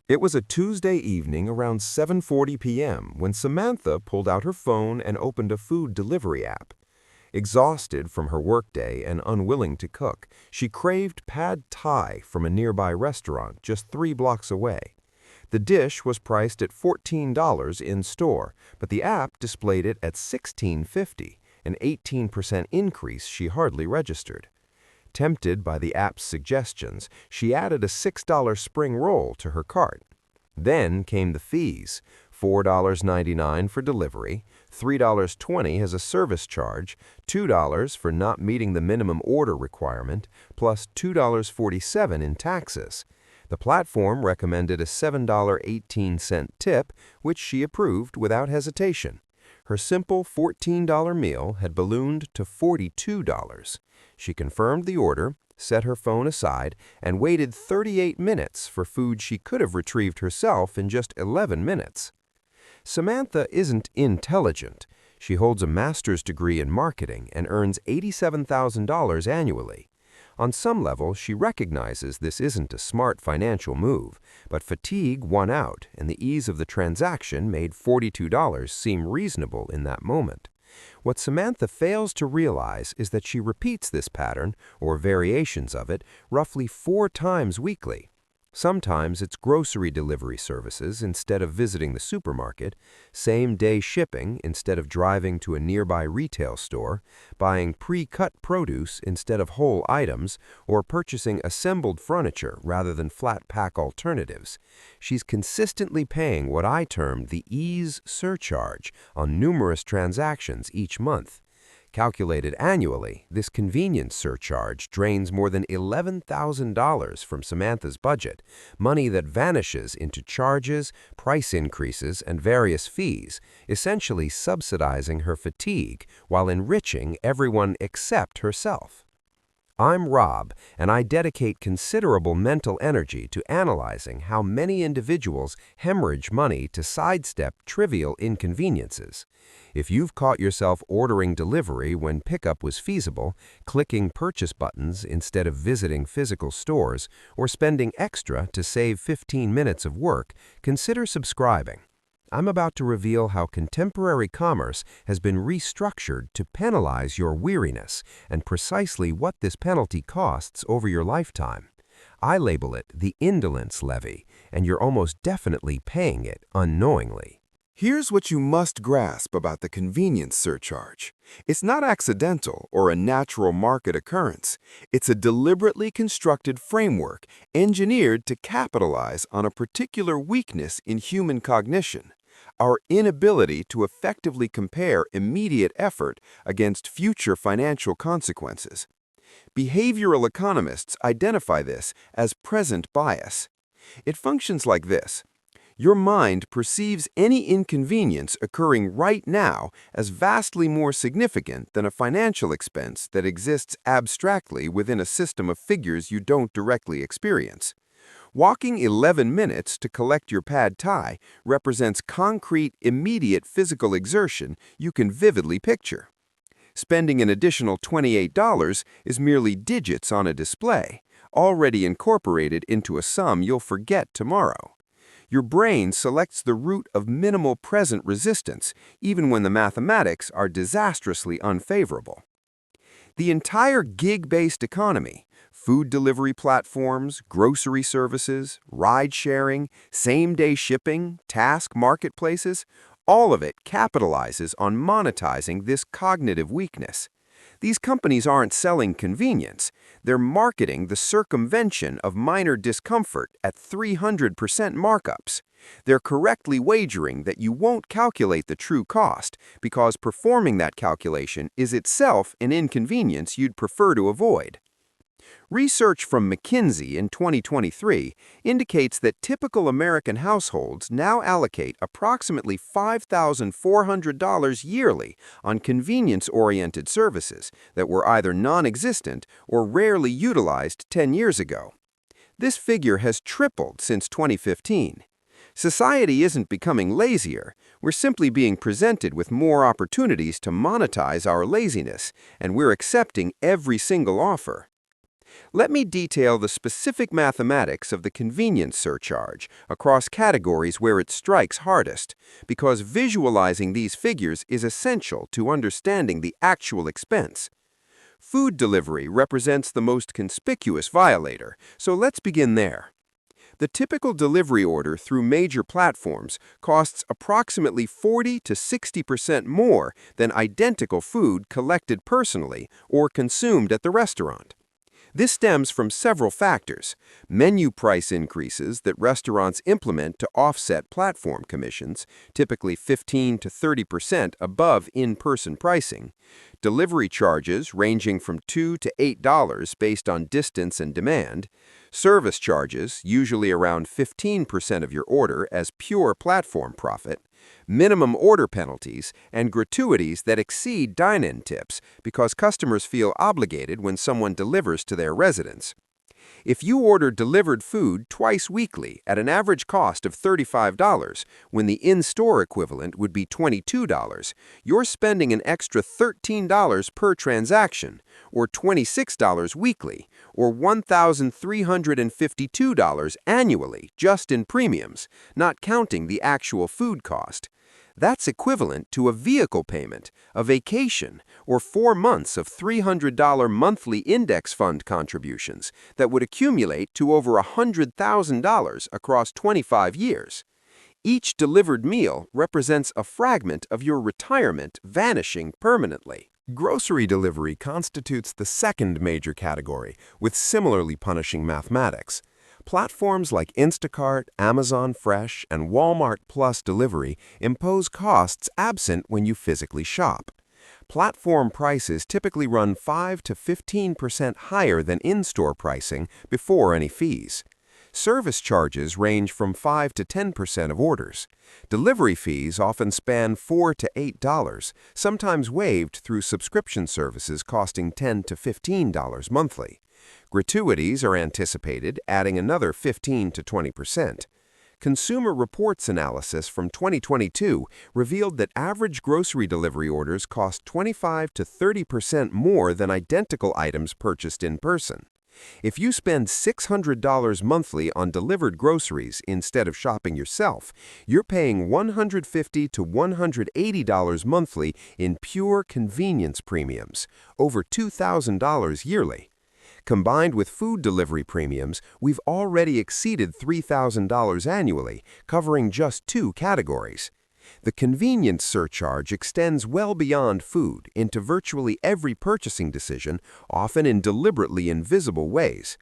It was a Tuesday evening around 7:40 p.m. when Samantha pulled out her phone and opened a food delivery app. Exhausted from her workday and unwilling to cook, she craved pad thai from a nearby restaurant just 3 blocks away. The dish was priced at $14 in-store, but the app displayed it at $16.50, an 18% increase she hardly registered. Tempted by the app's suggestions, she added a $6 spring roll to her cart. Then came the fees, $4.99 for delivery, $3.20 as a service charge, $2 for not meeting the minimum order requirement, plus $2.47 in taxes. The platform recommended a $7.18 tip, which she approved without hesitation. Her simple $14 meal had ballooned to $42. She confirmed the order, set her phone aside, and waited 38 minutes for food she could have retrieved herself in just 11 minutes. Samantha isn't intelligent. She holds a master's degree in marketing and earns $87,000 annually. On some level, she recognizes this isn't a smart financial move, but fatigue won out and the ease of the transaction made $42 seem reasonable in that moment. What Samantha fails to realize is that she repeats this pattern, or variations of it, roughly 4 times weekly. Sometimes it's grocery delivery services instead of visiting the supermarket, same-day shipping instead of driving to a nearby retail store, buying pre-cut produce instead of whole items, or purchasing assembled furniture rather than flat-pack alternatives. She's consistently paying what I term the ease surcharge on numerous transactions each month. Calculated annually, this convenience surcharge drains more than $11,000 from Samantha's budget, money that vanishes into charges, price increases, and various fees, essentially subsidizing her fatigue while enriching everyone except herself. I'm Rob, and I dedicate considerable mental energy to analyzing how many individuals hemorrhage money to sidestep trivial inconveniences. If you've caught yourself ordering delivery when pickup was feasible, clicking purchase buttons instead of visiting physical stores, or spending extra to save 15 minutes of work, consider subscribing. I'm about to reveal how contemporary commerce has been restructured to penalize your weariness and precisely what this penalty costs over your lifetime. I label it the indolence levy, and you're almost definitely paying it unknowingly. Here's what you must grasp about the convenience surcharge. It's not accidental or a natural market occurrence. It's a deliberately constructed framework engineered to capitalize on a particular weakness in human cognition: our inability to effectively compare immediate effort against future financial consequences. Behavioral economists identify this as present bias. It functions like this. Your mind perceives any inconvenience occurring right now as vastly more significant than a financial expense that exists abstractly within a system of figures you don't directly experience. Walking 11 minutes to collect your pad thai represents concrete, immediate physical exertion you can vividly picture. Spending an additional $28 is merely digits on a display, already incorporated into a sum you'll forget tomorrow. Your brain selects the route of minimal present resistance, even when the mathematics are disastrously unfavorable. The entire gig-based economy, food delivery platforms, grocery services, ride-sharing, same-day shipping, task marketplaces, all of it capitalizes on monetizing this cognitive weakness. These companies aren't selling convenience. They're marketing the circumvention of minor discomfort at 300% markups. They're correctly wagering that you won't calculate the true cost because performing that calculation is itself an inconvenience you'd prefer to avoid. Research from McKinsey in 2023 indicates that typical American households now allocate approximately $5,400 yearly on convenience-oriented services that were either non-existent or rarely utilized 10 years ago. This figure has tripled since 2015. Society isn't becoming lazier. We're simply being presented with more opportunities to monetize our laziness, and we're accepting every single offer. Let me detail the specific mathematics of the convenience surcharge across categories where it strikes hardest, because visualizing these figures is essential to understanding the actual expense. Food delivery represents the most conspicuous violator, so let's begin there. The typical delivery order through major platforms costs approximately 40 to 60% more than identical food collected personally or consumed at the restaurant. This stems from several factors: menu price increases that restaurants implement to offset platform commissions, typically 15 to 30% above in-person pricing; delivery charges ranging from $2 to $8 based on distance and demand; service charges, usually around 15% of your order as pure platform profit; minimum order penalties, and gratuities that exceed dine-in tips because customers feel obligated when someone delivers to their residence. If you order delivered food twice weekly at an average cost of $35, when the in-store equivalent would be $22, you're spending an extra $13 per transaction, or $26 weekly, or $1,352 annually just in premiums, not counting the actual food cost. That's equivalent to a vehicle payment, a vacation, or 4 months of $300 monthly index fund contributions that would accumulate to over $100,000 across 25 years. Each delivered meal represents a fragment of your retirement vanishing permanently. Grocery delivery constitutes the second major category, with similarly punishing mathematics. Platforms like Instacart, Amazon Fresh, and Walmart Plus Delivery impose costs absent when you physically shop. Platform prices typically run 5 to 15% higher than in-store pricing before any fees. Service charges range from 5 to 10% of orders. Delivery fees often span $4 to $8, sometimes waived through subscription services costing $10 to $15 monthly. Gratuities are anticipated, adding another 15 to 20%. Consumer Reports analysis from 2022 revealed that average grocery delivery orders cost 25 to 30% more than identical items purchased in person. If you spend $600 monthly on delivered groceries instead of shopping yourself, you're paying $150 to $180 monthly in pure convenience premiums, over $2,000 yearly. Combined with food delivery premiums, we've already exceeded $3,000 annually, covering just 2 categories. The convenience surcharge extends well beyond food into virtually every purchasing decision, often in deliberately invisible ways.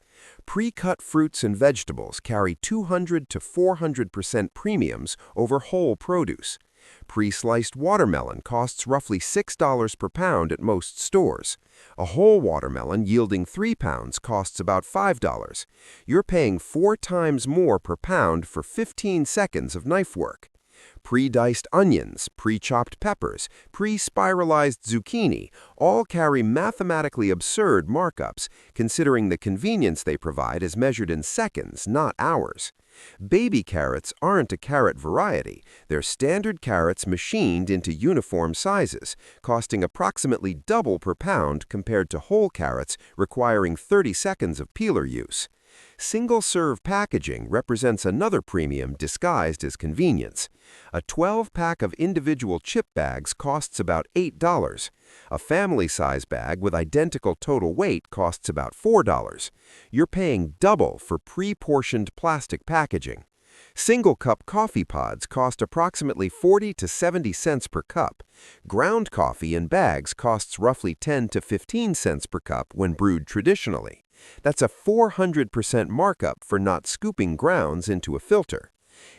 Pre-cut fruits and vegetables carry 200 to 400% premiums over whole produce. Pre-sliced watermelon costs roughly $6 per pound at most stores. A whole watermelon yielding 3 pounds costs about $5. You're paying 4 times more per pound for 15 seconds of knife work. Pre-diced onions, pre-chopped peppers, pre-spiralized zucchini all carry mathematically absurd markups, considering the convenience they provide is measured in seconds, not hours. Baby carrots aren't a carrot variety. They're standard carrots machined into uniform sizes, costing approximately double per pound compared to whole carrots requiring 30 seconds of peeler use. Single-serve packaging represents another premium disguised as convenience. A 12-pack of individual chip bags costs about $8. A family-size bag with identical total weight costs about $4. You're paying double for pre-portioned plastic packaging. Single-cup coffee pods cost approximately 40 to 70 cents per cup. Ground coffee in bags costs roughly 10 to 15 cents per cup when brewed traditionally. That's a 400% markup for not scooping grounds into a filter.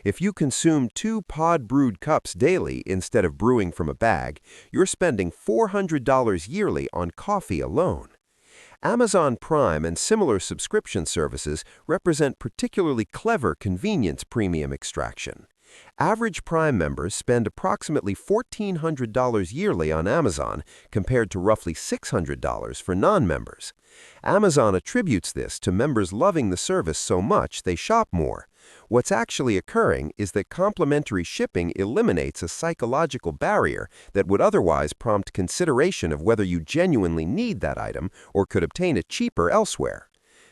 If you consume 2 pod-brewed cups daily instead of brewing from a bag, you're spending $400 yearly on coffee alone. Amazon Prime and similar subscription services represent particularly clever convenience premium extraction. Average Prime members spend approximately $1,400 yearly on Amazon compared to roughly $600 for non-members. Amazon attributes this to members loving the service so much they shop more. What's actually occurring is that complimentary shipping eliminates a psychological barrier that would otherwise prompt consideration of whether you genuinely need that item or could obtain it cheaper elsewhere.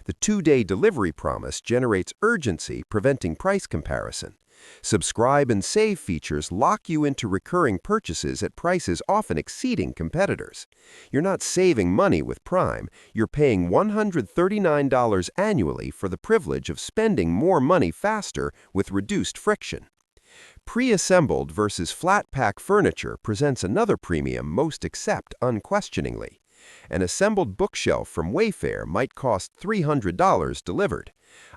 The 2-day delivery promise generates urgency, preventing price comparison. Subscribe and save features lock you into recurring purchases at prices often exceeding competitors. You're not saving money with Prime, you're paying $139 annually for the privilege of spending more money faster with reduced friction. Pre-assembled versus flat-pack furniture presents another premium most accept unquestioningly. An assembled bookshelf from Wayfair might cost $300 delivered.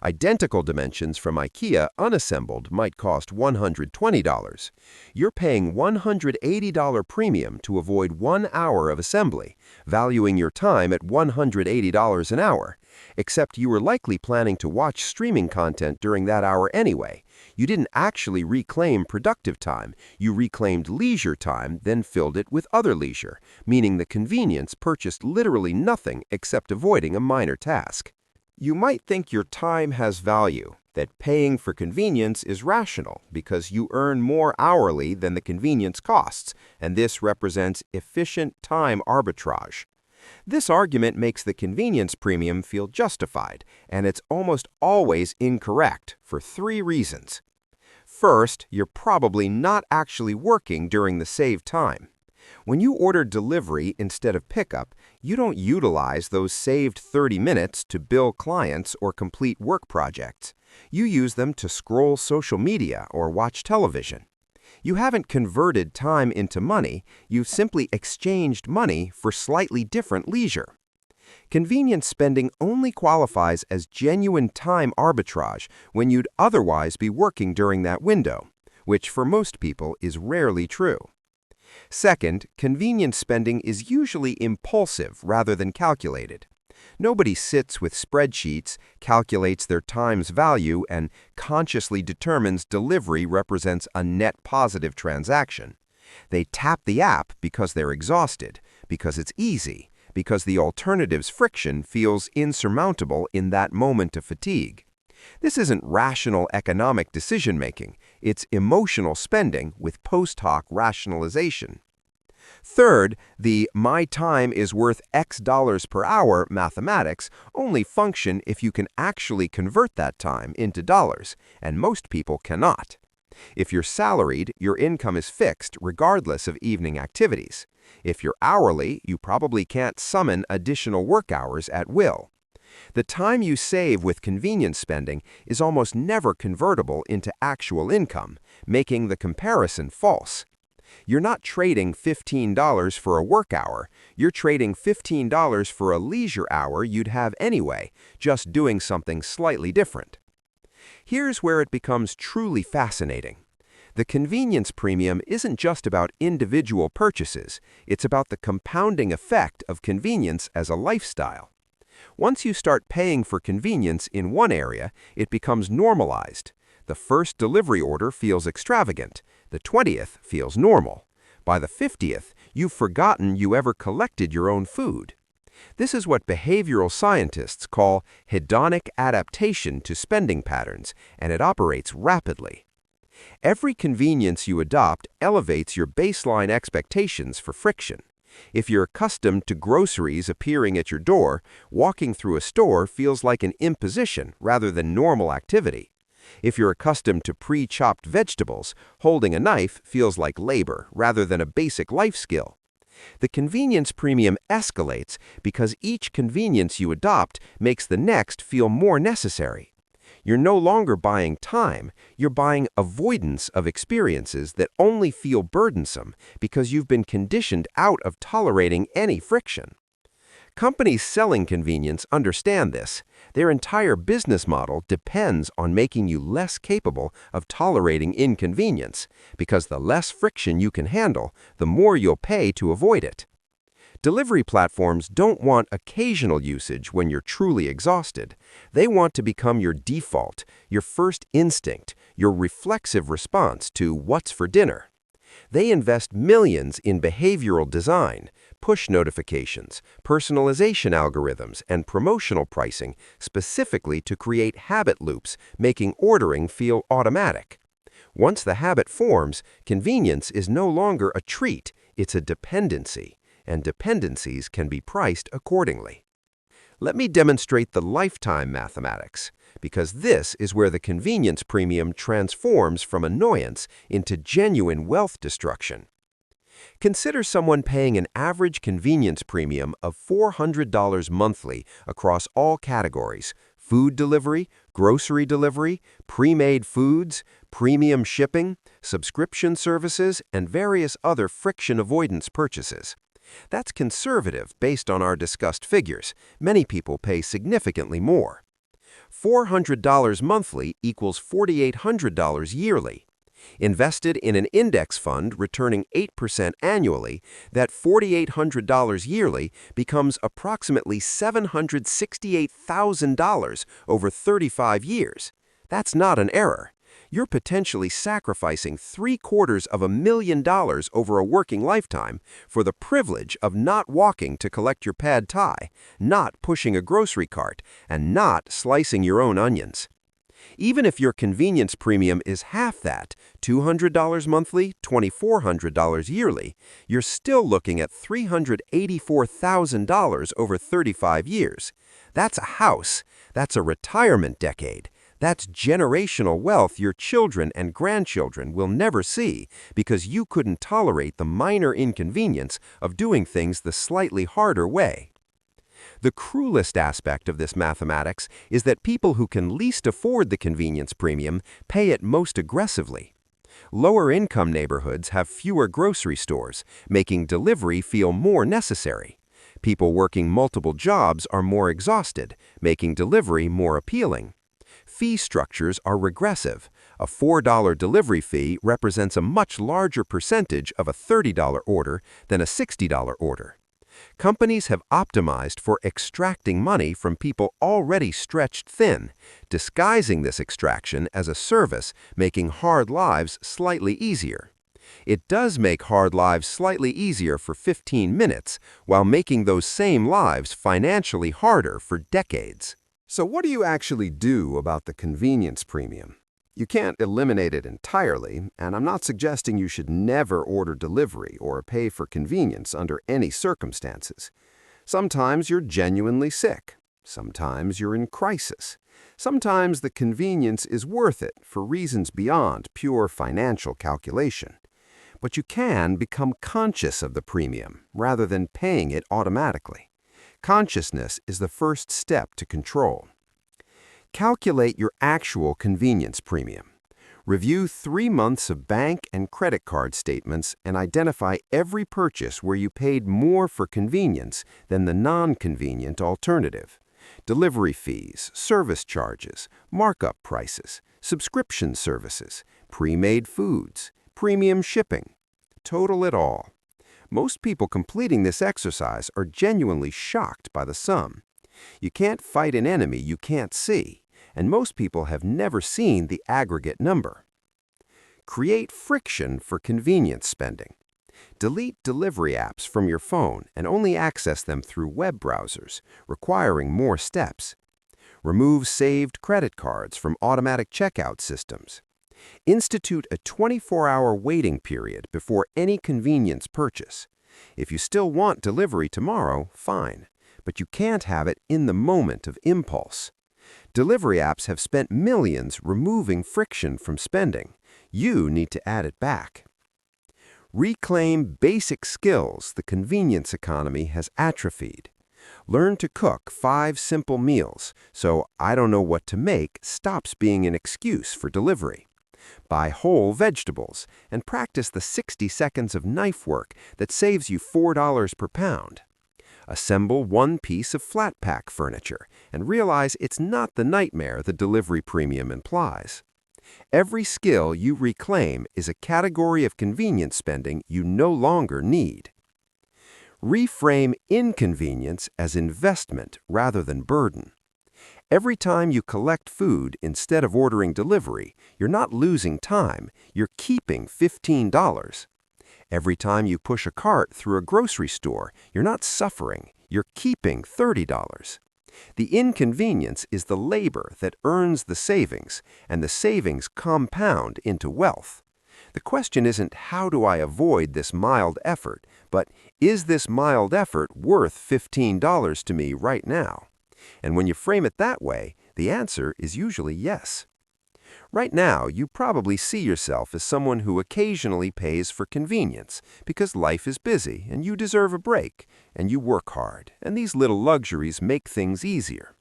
Identical dimensions from IKEA unassembled might cost $120. You're paying $180 premium to avoid 1 hour of assembly, valuing your time at $180 an hour. Except you were likely planning to watch streaming content during that hour anyway. You didn't actually reclaim productive time, you reclaimed leisure time, then filled it with other leisure, meaning the convenience purchased literally nothing except avoiding a minor task. You might think your time has value, that paying for convenience is rational because you earn more hourly than the convenience costs, and this represents efficient time arbitrage. This argument makes the convenience premium feel justified, and it's almost always incorrect for 3 reasons. First, you're probably not actually working during the saved time. When you order delivery instead of pickup, you don't utilize those saved 30 minutes to bill clients or complete work projects. You use them to scroll social media or watch television. You haven't converted time into money, you've simply exchanged money for slightly different leisure. Convenience spending only qualifies as genuine time arbitrage when you'd otherwise be working during that window, which for most people is rarely true. Second, convenience spending is usually impulsive rather than calculated. Nobody sits with spreadsheets, calculates their time's value, and consciously determines delivery represents a net positive transaction. They tap the app because they're exhausted, because it's easy, because the alternative's friction feels insurmountable in that moment of fatigue. This isn't rational economic decision-making, it's emotional spending with post hoc rationalization. Third, the "my time is worth X dollars per hour" mathematics only function if you can actually convert that time into dollars, and most people cannot. If you're salaried, your income is fixed regardless of evening activities. If you're hourly, you probably can't summon additional work hours at will. The time you save with convenience spending is almost never convertible into actual income, making the comparison false. You're not trading $15 for a work hour, you're trading $15 for a leisure hour you'd have anyway, just doing something slightly different. Here's where it becomes truly fascinating. The convenience premium isn't just about individual purchases, it's about the compounding effect of convenience as a lifestyle. Once you start paying for convenience in one area, it becomes normalized. The first delivery order feels extravagant. The 20th feels normal. By the 50th, you've forgotten you ever collected your own food. This is what behavioral scientists call hedonic adaptation to spending patterns, and it operates rapidly. Every convenience you adopt elevates your baseline expectations for friction. If you're accustomed to groceries appearing at your door, walking through a store feels like an imposition rather than normal activity. If you're accustomed to pre-chopped vegetables, holding a knife feels like labor rather than a basic life skill. The convenience premium escalates because each convenience you adopt makes the next feel more necessary. You're no longer buying time, you're buying avoidance of experiences that only feel burdensome because you've been conditioned out of tolerating any friction. Companies selling convenience understand this. Their entire business model depends on making you less capable of tolerating inconvenience, because the less friction you can handle, the more you'll pay to avoid it. Delivery platforms don't want occasional usage when you're truly exhausted. They want to become your default, your first instinct, your reflexive response to what's for dinner. They invest millions in behavioral design, push notifications, personalization algorithms, and promotional pricing specifically to create habit loops, making ordering feel automatic. Once the habit forms, convenience is no longer a treat, it's a dependency, and dependencies can be priced accordingly. Let me demonstrate the lifetime mathematics, because this is where the convenience premium transforms from annoyance into genuine wealth destruction. Consider someone paying an average convenience premium of $400 monthly across all categories: food delivery, grocery delivery, pre-made foods, premium shipping, subscription services, and various other friction avoidance purchases. That's conservative based on our discussed figures. Many people pay significantly more. $400 monthly equals $4,800 yearly. Invested in an index fund returning 8% annually, that $4,800 yearly becomes approximately $768,000 over 35 years. That's not an error. You're potentially sacrificing $750,000 over a working lifetime for the privilege of not walking to collect your pad thai, not pushing a grocery cart, and not slicing your own onions. Even if your convenience premium is half that, $200 monthly, $2,400 yearly, you're still looking at $384,000 over 35 years. That's a house. That's a retirement decade. That's generational wealth your children and grandchildren will never see because you couldn't tolerate the minor inconvenience of doing things the slightly harder way. The cruelest aspect of this mathematics is that people who can least afford the convenience premium pay it most aggressively. Lower-income neighborhoods have fewer grocery stores, making delivery feel more necessary. People working multiple jobs are more exhausted, making delivery more appealing. Fee structures are regressive. A $4 delivery fee represents a much larger percentage of a $30 order than a $60 order. Companies have optimized for extracting money from people already stretched thin, disguising this extraction as a service, making hard lives slightly easier. It does make hard lives slightly easier for 15 minutes, while making those same lives financially harder for decades. So what do you actually do about the convenience premium? You can't eliminate it entirely, and I'm not suggesting you should never order delivery or pay for convenience under any circumstances. Sometimes you're genuinely sick. Sometimes you're in crisis. Sometimes the convenience is worth it for reasons beyond pure financial calculation. But you can become conscious of the premium rather than paying it automatically. Consciousness is the first step to control. Calculate your actual convenience premium. Review 3 months of bank and credit card statements and identify every purchase where you paid more for convenience than the non-convenient alternative. Delivery fees, service charges, markup prices, subscription services, pre-made foods, premium shipping. Total it all. Most people completing this exercise are genuinely shocked by the sum. You can't fight an enemy you can't see, and most people have never seen the aggregate number. Create friction for convenience spending. Delete delivery apps from your phone and only access them through web browsers, requiring more steps. Remove saved credit cards from automatic checkout systems. Institute a 24-hour waiting period before any convenience purchase. If you still want delivery tomorrow, fine, but you can't have it in the moment of impulse. Delivery apps have spent millions removing friction from spending. You need to add it back. Reclaim basic skills the convenience economy has atrophied. Learn to cook 5 simple meals so "I don't know what to make" stops being an excuse for delivery. Buy whole vegetables and practice the 60 seconds of knife work that saves you $4 per pound. Assemble 1 piece of flat pack furniture and realize it's not the nightmare the delivery premium implies. Every skill you reclaim is a category of convenience spending you no longer need. Reframe inconvenience as investment rather than burden. Every time you collect food instead of ordering delivery, you're not losing time, you're keeping $15. Every time you push a cart through a grocery store, you're not suffering, you're keeping $30. The inconvenience is the labor that earns the savings, and the savings compound into wealth. The question isn't how do I avoid this mild effort, but is this mild effort worth $15 to me right now? And when you frame it that way, the answer is usually yes. Right now, you probably see yourself as someone who occasionally pays for convenience because life is busy and you deserve a break, and you work hard, and these little luxuries make things easier.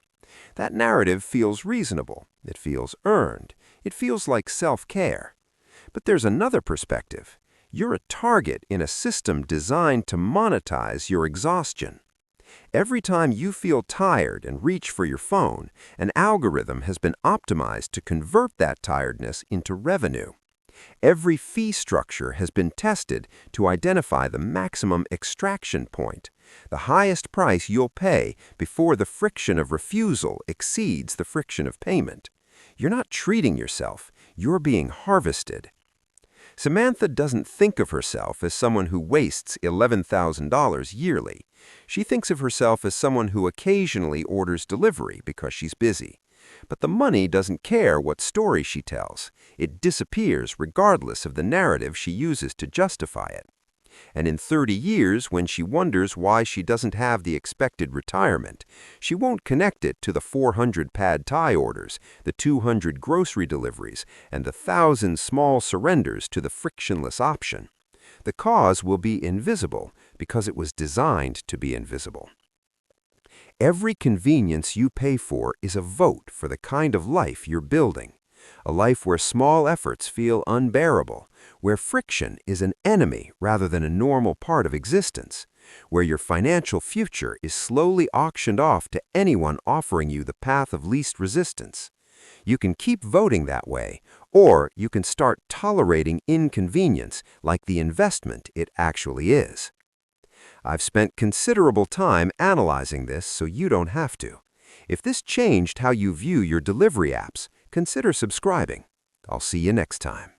That narrative feels reasonable. It feels earned. It feels like self-care. But there's another perspective. You're a target in a system designed to monetize your exhaustion. Every time you feel tired and reach for your phone, an algorithm has been optimized to convert that tiredness into revenue. Every fee structure has been tested to identify the maximum extraction point, the highest price you'll pay before the friction of refusal exceeds the friction of payment. You're not treating yourself, you're being harvested. Samantha doesn't think of herself as someone who wastes $11,000 yearly. She thinks of herself as someone who occasionally orders delivery because she's busy. But the money doesn't care what story she tells. It disappears regardless of the narrative she uses to justify it. And in 30 years, when she wonders why she doesn't have the expected retirement, she won't connect it to the 400 pad thai orders, the 200 grocery deliveries, and the 1,000 small surrenders to the frictionless option. The cause will be invisible because it was designed to be invisible. Every convenience you pay for is a vote for the kind of life you're building. A life where small efforts feel unbearable, where friction is an enemy rather than a normal part of existence, where your financial future is slowly auctioned off to anyone offering you the path of least resistance. You can keep voting that way, or you can start tolerating inconvenience like the investment it actually is. I've spent considerable time analyzing this so you don't have to. If this changed how you view your delivery apps, consider subscribing. I'll see you next time.